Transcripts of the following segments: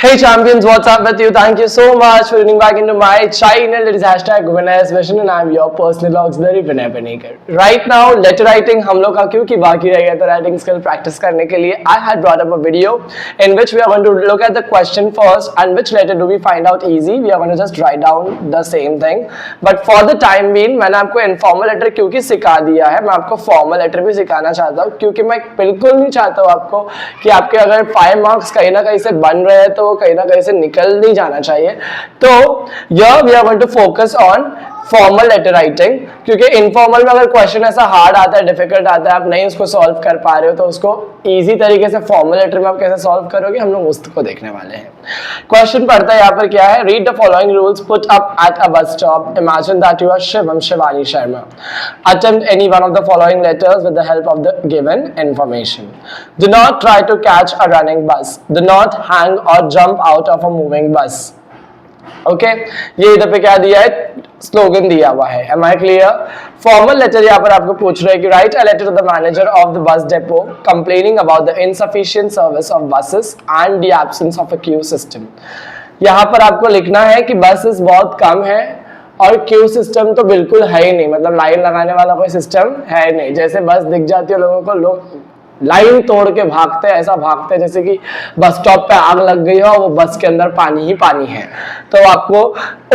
Hey champions, what's up with you? Thank you so much for tuning back into my channel. It is #Vinay's and I'm your personal auxiliary Vinay Panikar. Right now, letter writing हम लोग का क्योंकि बाकी रह गया था writing skill practice करने के लिए I had brought up a video in which we are going to look at the question first and which letter do we find out easy. We are going to just write down the same thing. But for the time being, मैंने आपको informal letter क्योंकि सिखा दिया है, मैं आपको formal letter भी सिखाना चाहता हूँ क्योंकि मैं बिल्कुल नहीं चाहता हूँ आपको कि आपके अगर 5 मार्क्स कहीं ना कहीं से बन रहे हैं तो कहीं ना कहीं से निकल नहीं जाना चाहिए। तो here we are going to focus on formal letter writing, क्योंकि इनफॉर्मल में अगर क्वेश्चन ऐसा हार्ड आता है, डिफिकल्ट आता है, आप नहीं उसको सॉल्व कर पा रहे हो, तो उसको इजी तरीके से फॉर्मल लेटर में आप कैसे सॉल्व करोगे, हम लोग उसको देखने वाले हैं। क्वेश्चन पढ़ता है यहाँ पर क्या है, read the following rules put up at a bus stop, imagine that you are Shivam Shivani Sharma, attempt any one of the following letters with the help of the given information, do not try to catch a running bus, do not hang और jump out of a moving bus. Okay, ये इधर पे क्या दिया है, slogan दिया हुआ है। Am I clear? Formal letter यहाँ पर आपको पूछ रहे हैं कि write a letter to the manager of the bus depot complaining about the insufficient service of buses and the absence of a queue system. यहाँ पर आपको लिखना है कि बसेस बहुत कम है और क्यू सिस्टम तो बिल्कुल है ही नहीं, मतलब लाइन लगाने वाला कोई सिस्टम है नहीं। जैसे बस दिख जाती है लोगों को, लोग लाइन तोड़ के भागते हैं, ऐसा भागते हैं जैसे कि बस स्टॉप पे आग लग गई हो, वो बस के अंदर पानी ही पानी है। तो आपको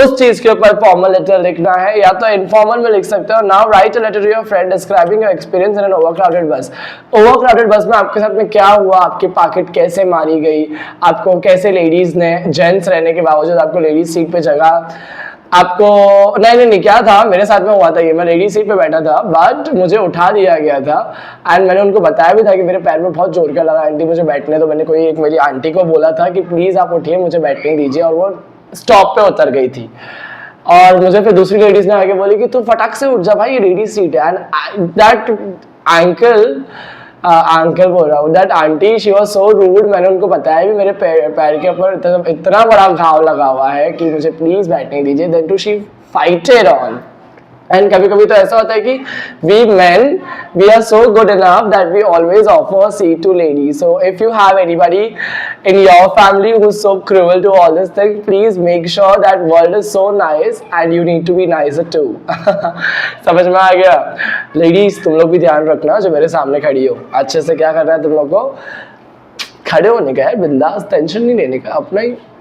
उस चीज के ऊपर फॉर्मल लेटर लिखना है, या तो इनफॉर्मल में लिख सकते हो। Now write a letter to your friend describing your experience in an overcrowded bus. Overcrowded bus में आपके साथ में क्या हुआ, आपकी पॉकेट कैसे मारी गई, आपको कैसे लेडीज ने, जेंट्स रहने के बावजूद आपको लेडीज सीट पे जगह, आपको नहीं क्या था, मेरे साथ में हुआ था ये, मैं लेडी सीट पे बैठा था बट मुझे उठा दिया गया था एंड मैंने उनको बताया भी था कि मेरे पैर में बहुत जोर का लगा, आंटी मुझे बैठने दो। मैंने कोई एक मेरी आंटी को बोला था कि प्लीज आप उठिए, मुझे बैठने दीजिए, और वो स्टॉप पे उतर गई थी। और मुझे फिर दूसरी लेडीज ने आके बोली कि तू फटाक से उठ जा भाई, ये लेडीज सीट है। एंड दैट अंकल बोल रहा हूँ, that aunty she was so rude. मैंने उनको बताया भी मेरे पैर के ऊपर इतना बड़ा घाव लगा हुआ है कि मुझे प्लीज बैठने दीजिए। Then too she fighted on. And कभी कभी तो ऐसा होता है कि we men we are so good enough that we always offer seat to ladies. So if you have anybody in your family who is so cruel to all this thing, please make sure that world is so nice and you need to be nicer too. समझ में आ गया? Ladies तुम लोग भी ध्यान रखना जो मेरे सामने खड़ी हो, अच्छे से क्या करना है तुम लोग को, खड़े होने का है, बिंदास, टेंशन नहीं लेने का।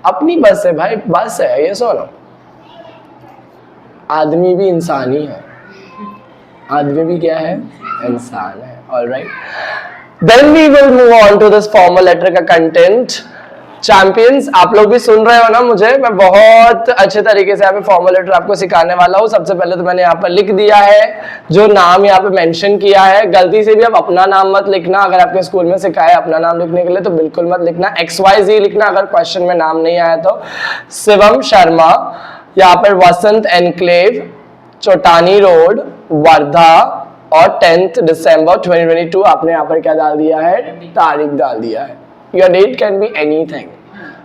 अपनी बस है भाई, बस है, ये सुनो, आदमी भी इंसान ही है, आदमी भी क्या है, इंसान है। Alright, then we will move on to this formal letter का कंटेंट। चैंपियंस, आप लोग भी सुन रहे हो ना मुझे, मैं बहुत अच्छे तरीके से यहाँ पे फॉर्मल लेटर आपको सिखाने वाला हूँ। सबसे पहले तो मैंने यहाँ पर लिख दिया है जो नाम यहाँ पे मेंशन किया है। गलती से भी आप अपना नाम मत लिखना, अगर आपके स्कूल में सिखाया अपना नाम लिखने के लिए तो बिल्कुल मत लिखना, XYZ लिखना। अगर क्वेश्चन में नाम नहीं आया तो शिवम शर्मा, यहाँ पर वसंत एनक्लेव, चोटानी रोड, वर्धा, और 10th दिसंबर 2022 आपने यहाँ पर क्या डाल दिया है, तारीख डाल दिया है। Your date can be anything,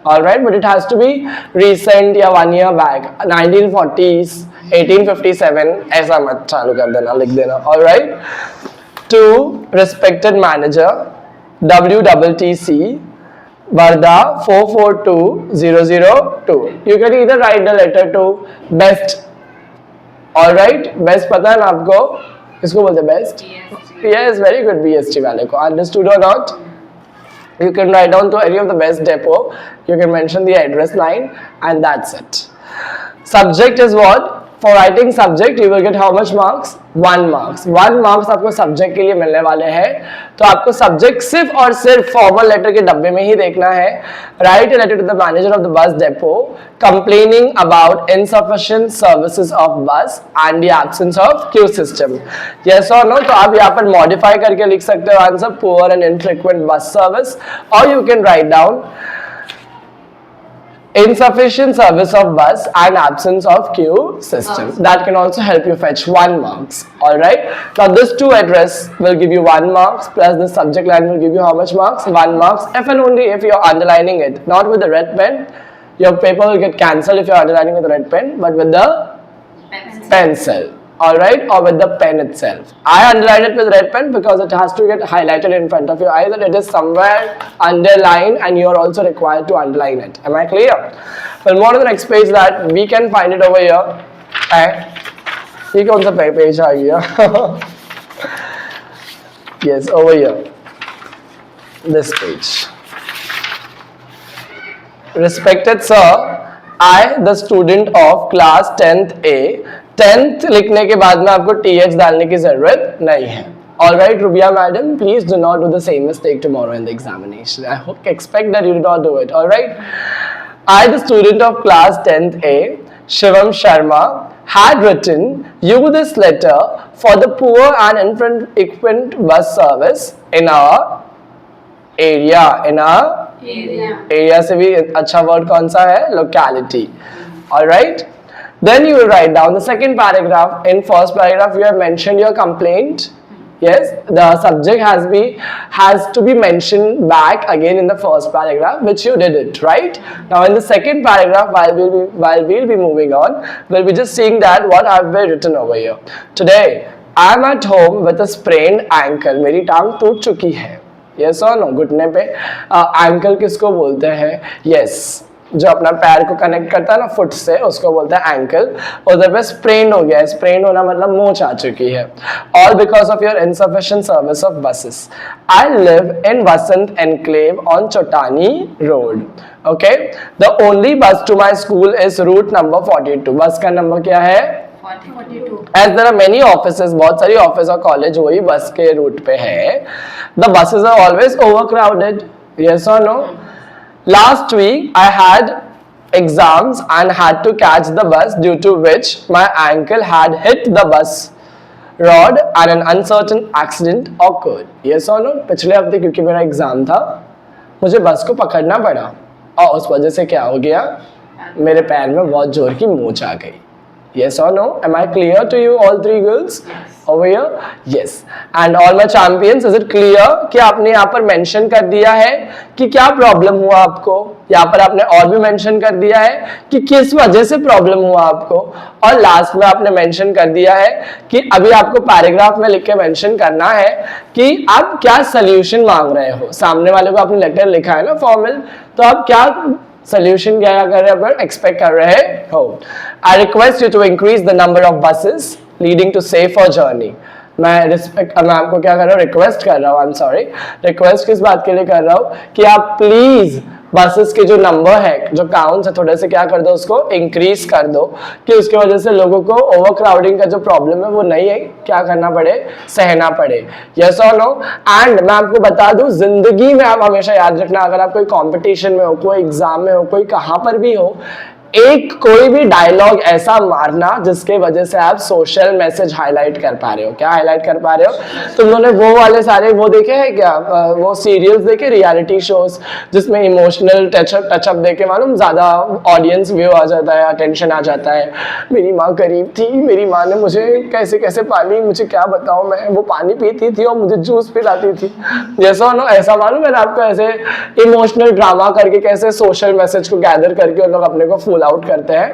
all right, but it has to be recent या 1 year back, 1940s, 1857, ऐसा मत चालू कर देना, लिख देना, all right। To respected manager, WTTC, Varda 442002. You can either write the letter to best, all right, best पता है ना आपको, इसको बोलते हैं best, yes, very good, BST वाले को, understood or not? You can write down to any of the best depot, you can mention the address line and that's it. Subject is what? For writing subject you will get how much marks? 1 marks. 1 marks आपको subject के लिए मिलने वाले हैं। तो आपको subject सिर्फ और सिर्फ formal letter के डब्बे में ही देखना है। Write a letter to the manager of the bus depot complaining about insufficient services of bus and the absence of queue system. Yes or no? तो आप यहाँ पर modify करके लिख सकते हो answer, poor and infrequent bus service, or you can write down insufficient service of bus and absence of queue system. That can also help you fetch 1 marks. All right, now this two address will give you 1 marks, plus the subject line will give you how much marks? 1 marks, if and only if you're underlining it, not with the red pen. Your paper will get cancelled if you're underlining with the red pen, but with the pencil. all right, or with the pen itself. I underline it with red pen because it has to get highlighted in front of your eyes and it is somewhere underlined and you are also required to underline it. Am I clear? We'll move on to the next page that we can find it over here. ये कौन सा page आ गया? Yes, over here. This page. Respected sir, I, the student of class 10th A, 10th लिखने के बाद में आपको TH डालने की जरूरत नहीं है. All right, Rubia madam, please do not do the same mistake tomorrow in the examination. I expect that you do not do it. All right. I, the student of class 10th A, Shivam Sharma, had written you this letter for the poor and infrequent bus service in our area. In our area से भी अच्छा word कौन सा है? Locality. All right. Then you will write down the second paragraph. In first paragraph, you have mentioned your complaint. Yes, the subject has to be mentioned back again in the first paragraph, which you did it, right? Now in the second paragraph, while we'll be moving on, we'll be just seeing that what have we written over here. Today, I am at home with a sprained ankle. मेरी टांग टूट चुकी है. Yes or no? घुटने पे ankle किसको बोलते हैं? Yes, जो अपना पैर को कनेक्ट करता है ना फुट से, उसको बोलते हैं एंकल. उधर पे स्प्रेन हो गया है. स्प्रेन होना मतलब मोच आ चुकी है. All because of your insufficient service of buses. I live in Vasant enclave on Chotani road. Okay, the only bus to my school is route number 42. Bus का नंबर क्या है? 42. As there are many offices, बहुत सारी office और college वही बस के root पे है. The buses are always overcrowded. Yes or no? Last week I had exams and had to catch the bus, due to which my ankle had hit the bus rod and an uncertain accident occurred. Yes or no? पिछले हफ्ते क्योंकि मेरा exam था, मुझे बस को पकड़ना पड़ा और उस वजह से क्या हो गया? मेरे पैर में बहुत जोर की मोच आ गई. Yes or no? Am I clear to you all three girls? Over here? Yes. And all my champions, is it clear कि आपने यहाँ पर mention कर दिया है कि क्या problem हुआ आपको? यहाँ पर आपने और भी mention कर दिया है कि किस वजह से problem हुआ आपको, और last में आपने mention कर दिया है कि अभी आपको paragraph में लिख के mention करना है कि आप क्या solution मांग रहे हो. सामने वाले को आपने letter लिखा है ना formal, तो आप क्या solution क्या कर रहे हो, expect कर रहे हो. I request you to increase the number of buses leading to safer journey. मैं आपको क्या कर रहा हूँ? रिक्वेस्ट कर रहा हूँ. आई एम सॉरी, रिक्वेस्ट किस बात के लिए कर रहा हूँ कि आप प्लीज बसेस के जो नंबर है, जो काउंट है, थोड़े से क्या कर दो, उसको इंक्रीज कर दो कि उसकी वजह से लोगों को ओवर क्राउडिंग का जो प्रॉब्लम है वो नहीं है क्या करना पड़े, सहना पड़े. यस और नो? एंड मैं आपको बता दूं, जिंदगी में आप हमेशा याद रखना, अगर आप कोई कंपटीशन में हो, कोई एग्जाम में हो, कोई कहाँ पर भी हो, एक कोई भी डायलॉग ऐसा मारना जिसके वजह से आप सोशल मैसेज हाईलाइट कर पा रहे हो. क्या हाईलाइट कर पा रहे हो? तुम लोगों ने वो वाले सारे वो देखे हैं क्या, वो सीरियल्स देखे, रियलिटी शोज जिसमें इमोशनल टचअप देके मालूम ज्यादा ऑडियंस व्यू आ जाता है, अटेंशन आ जाता है. मेरी माँ गरीब थी, मेरी माँ ने मुझे कैसे कैसे पाली, मुझे क्या बताऊं, मैं वो पानी पीती थी और मुझे जूस पिलाती थी. जैसा नो ऐसा मालूम है ना आपको, ऐसे इमोशनल ड्रामा करके कैसे सोशल मैसेज को गैदर करके उन लोग अपने को फुल आउट करते हैं.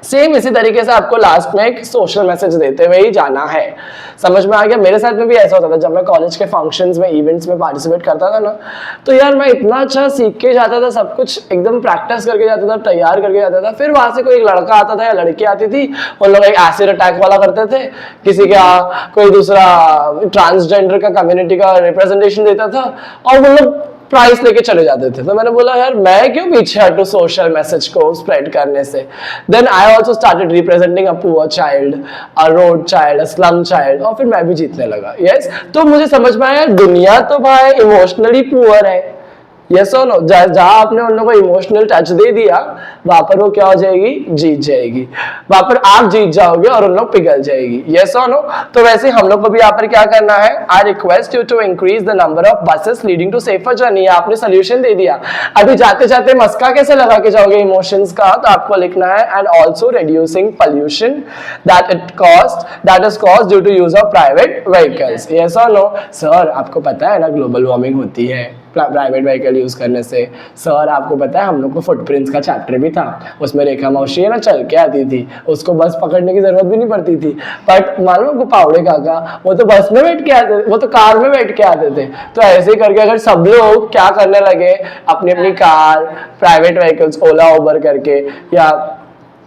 सेम इसी तरीके से आपको लास्ट में एक सोशल मैसेज देते हुए ही जाना है. समझ में आ गया? मेरे साथ में भी ऐसा होता था जब मैं कॉलेज के फंक्शंस में, इवेंट्स में पार्टिसिपेट करता था ना, तो यार मैं इतना अच्छा सीख के जाता था, सब कुछ एकदम प्रैक्टिस करके जाता था, तैयार करके जाता था. फिर वहां से कोई लड़का आता था या लड़की आती थी, उन लोग एक एसिड अटैक वाला करते थे, किसी का कोई दूसरा ट्रांसजेंडर का कम्युनिटी का रिप्रेजेंटेशन देता था और वो लोग प्राइस लेके चले जाते थे. तो मैंने बोला यार मैं क्यों पीछे हटूं सोशल मैसेज को स्प्रेड करने से. Then I also started representing a poor child, a road child, a slum child, और फिर मैं भी जीतने लगा. यस, तो मुझे समझ में आया दुनिया तो भाई इमोशनली पुअर है. यस और नो? जहां आपने उन लोगों को इमोशनल टच दे दिया, वहां पर वो क्या हो जाएगी, जीत जाएगी. वहां पर आप जीत जाओगे और उन लोग पिघल जाएगी. यस और नो? तो वैसे हम लोग को भी यहाँ पर क्या करना है, I request you to increase the number of buses leading to safer journey. आपने सोल्यूशन दे दिया, अभी जाते जाते मस्का कैसे लगा के जाओगे इमोशंस का, तो आपको लिखना है and also reducing pollution that is caused due to use of private vehicles. Yes और नो? सर आपको पता है ना ग्लोबल वार्मिंग होती है. प्राइवेट व्हीकल यूज करने से। सर आपको पता है हम लोग को फुटप्रिंट्स का चैप्टर भी था, उसमें रेखा मौसी है ना चल के आती थी, उसको बस पकड़ने की जरूरत भी नहीं पड़ती थी। बट मालूम आपको पावड़े काका, वो तो बस में बैठ के आते, वो तो कार में बैठ के आते थे। तो ऐसे ही करके अगर सब लोग क्या करने लगे, अपनी अपनी कार, प्राइवेट व्हीकल्स, ओला उबर करके या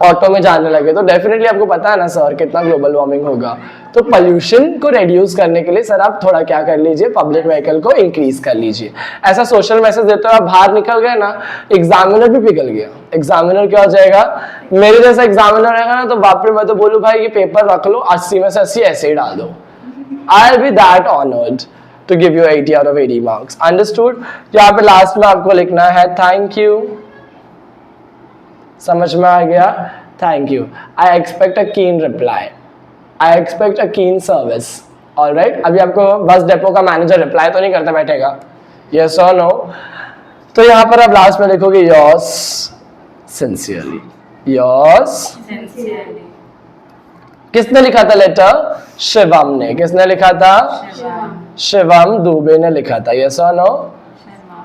ऑटो में जाने लगे, तो डेफिनेटली आपको पता है ना सर कितना ग्लोबल वार्मिंग होगा। तो पोल्यूशन को रिड्यूस करने के लिए सर आप थोड़ा क्या कर लीजिए, पब्लिक व्हीकल को इंक्रीज कर लीजिए। ऐसा सोशल मैसेज देते हो, आप बाहर निकल गए ना, एग्जामिनर भी पिघल गया। एग्जामिनर क्या हो जाएगा, मेरे जैसा एग्जामिनर रहेगा ना तो बाप रे, मैं तो बोलूं भाई ये पेपर रख लो, 80 में से 80 ऐसे ही डाल दो। I will be that honoured to give you 80 out of 80 marks. Understood. यहाँ पे लास्ट में आपको लिखना है थैंक यू। समझ में आ गया? Thank you. I expect a कीन रिप्लाई, आई एक्सपेक्ट अ कीन सर्विस। ऑलराइट, अभी आपको बस डेपो का मैनेजर रिप्लाई तो नहीं करता बैठेगा, यस और नो। तो यहाँ पर आप लास्ट में लिखोगे योर्स सिंसियरली, योर्स सिंसियरली। किसने लिखा था लेटर? शिवम ने। किसने लिखा था? शिवम दुबे ने लिखा था, यस और नो?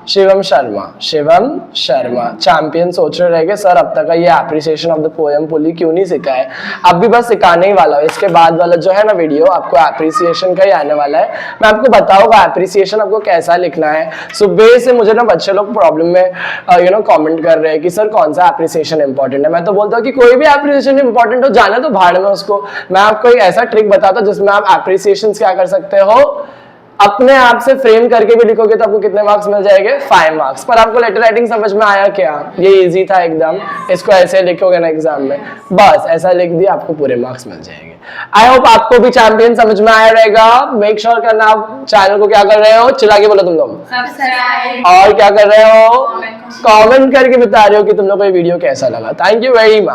शिवम शर्मा, शिवम शर्मा। चैंपियन सोच रहे रहेंगे सर अब तक का ये एप्रिसिएशन ऑफ द पोएम पुली क्यों नहीं सिखा है। अब भी बस सिखाने ही वाला है, इसके बाद वाला जो है ना वीडियो आपको एप्रिसिएशन का ही आने वाला है। मैं आपको बताऊंगा एप्रिसिएशन आपको कैसा लिखना है। सुबह से मुझे ना बच्चे लोग प्रॉब्लम में कमेंट कर रहे हैं कि सर कौन सा एप्रिसिएशन इंपॉर्टेंट है। मैं तो बोलता हूँ कि कोई भी एप्रिसिएशन इंपॉर्टेंट हो, जाने तो भाड़ में उसको। मैं आपको एक ऐसा ट्रिक बताता हूँ जिसमें आप एप्रिसिएशन क्या कर सकते हो, अपने आप से फ्रेम करके भी लिखोगे तो आपको कितने मार्क्स मिल जाएंगे? 5 मार्क्स। पर आपको लेटर राइटिंग समझ में आया क्या? ये इजी था एकदम, इसको ऐसे लिखोगे ना एग्जाम में, बस ऐसा लिख दिया आपको पूरे मार्क्स मिल जाएंगे। आई होप आपको भी चैंपियन समझ में आया रहेगा। मेक श्योर करना आप चैनल को क्या कर रहे हो, चिल्ला के बोलो तुम लोग सब्सक्राइब, और क्या कर रहे हो, कमेंट करके बता रहे हो कि तुम लोग को ये वीडियो कैसा लगा। Thank you very much.